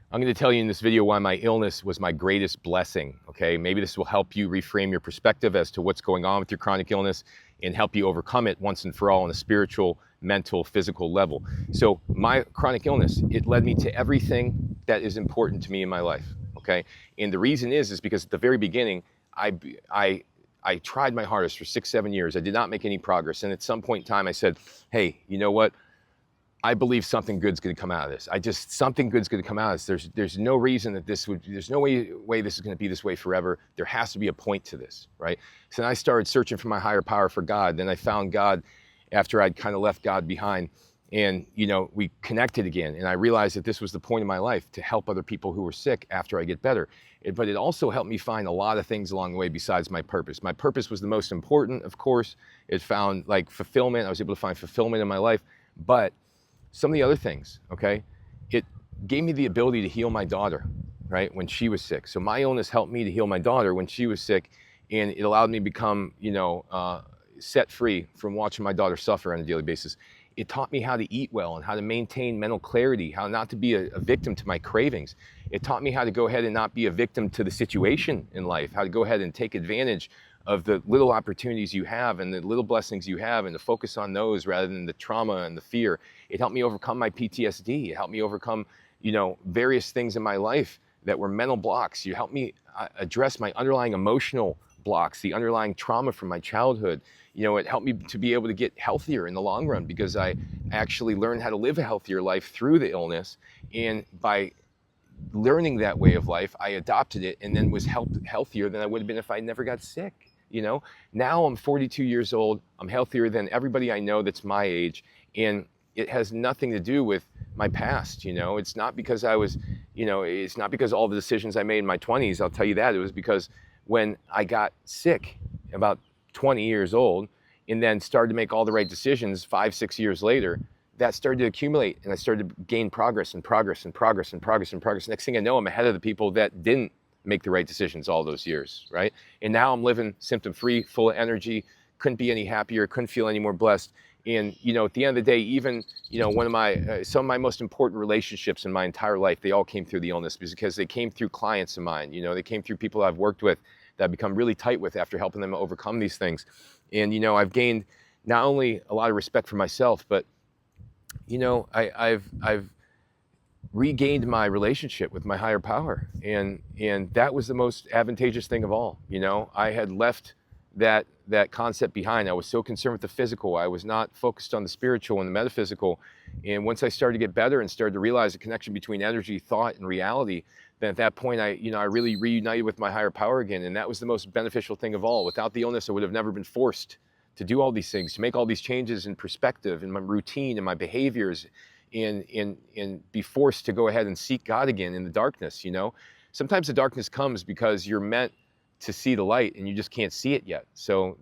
I'm going to tell you in this video why my illness was my greatest blessing, okay? Maybe this will help you reframe your perspective as to what's going on with your chronic illness and help you overcome it once and for all on a spiritual, mental, physical level. So my chronic illness, it led me to everything that is important to me in my life, okay? And the reason is because at the very beginning, I tried my hardest for 6-7 years. I did not make any progress. And at some point in time, I said, hey, you know what? I believe something good's going to come out of this. Something good's going to come out of this. There's no reason that there's no way this is going to be this way forever. There has to be a point to this, right? So then I started searching for my higher power, for God. Then I found God after I'd kind of left God behind, and we connected again. And I realized that this was the point of my life, to help other people who were sick after I get better. But it also helped me find a lot of things along the way besides my purpose. My purpose was the most important, of course. It found like fulfillment. I was able to find fulfillment in my life, but some of the other things, okay, it gave me the ability to heal my daughter, right, when she was sick. So my illness helped me to heal my daughter when she was sick, and it allowed me to become, set free from watching my daughter suffer on a daily basis. It taught me how to eat well and how to maintain mental clarity, how not to be a victim to my cravings. It taught me how to go ahead and not be a victim to the situation in life, how to go ahead and take advantage of the little opportunities you have and the little blessings you have, and to focus on those rather than the trauma and the fear. It helped me overcome my PTSD. It helped me overcome, various things in my life that were mental blocks. You helped me address my underlying emotional blocks, the underlying trauma from my childhood. It helped me to be able to get healthier in the long run, because I actually learned how to live a healthier life through the illness. And by learning that way of life, I adopted it and then was healthier than I would have been if I never got sick. Now I'm 42 years old. I'm healthier than everybody I know that's my age. And it has nothing to do with my past. It's not because it's not because all the decisions I made in my 20s, I'll tell you that. It was because when I got sick about 20 years old and then started to make all the right decisions 5-6 years later, that started to accumulate, and I started to gain progress and progress and progress and progress and progress. Next thing I know, I'm ahead of the people that didn't make the right decisions all those years, right? And now I'm living symptom-free, full of energy, couldn't be any happier, couldn't feel any more blessed. And, at the end of the day, even, some of my most important relationships in my entire life, they all came through the illness, because they came through clients of mine. They came through people I've worked with that I've become really tight with after helping them overcome these things. And, I've gained not only a lot of respect for myself, but, I've regained my relationship with my higher power. And that was the most advantageous thing of all. I had left that concept behind. I was so concerned with the physical. I was not focused on the spiritual and the metaphysical. And once I started to get better and started to realize the connection between energy, thought, and reality, then at that point, I really reunited with my higher power again. And that was the most beneficial thing of all. Without the illness, I would have never been forced to do all these things, to make all these changes in perspective, in my routine, in my behaviors, and be forced to go ahead and seek God again in the darkness. Sometimes the darkness comes because you're meant to see the light and you just can't see it yet. So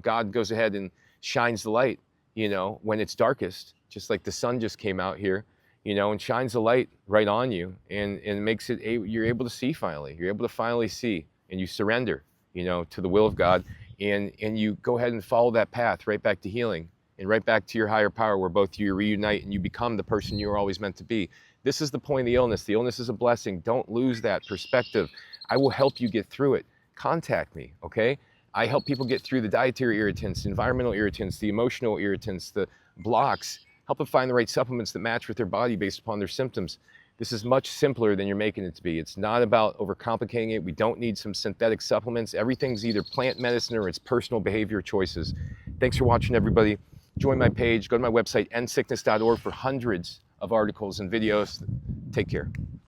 God goes ahead and shines the light, when it's darkest, just like the sun just came out here, and shines the light right on you, and makes it, you're able to see finally. You're able to finally see, and you surrender, to the will of God, and you go ahead and follow that path right back to healing and right back to your higher power, where both you reunite and you become the person you were always meant to be. This is the point of the illness. The illness is a blessing. Don't lose that perspective. I will help you get through it. Contact me, okay? I help people get through the dietary irritants, environmental irritants, the emotional irritants, the blocks, help them find the right supplements that match with their body based upon their symptoms. This is much simpler than you're making it to be. It's not about overcomplicating it. We don't need some synthetic supplements. Everything's either plant medicine or it's personal behavior choices. Thanks for watching, everybody. Join my page. Go to my website, endsickness.org, for hundreds of articles and videos. Take care.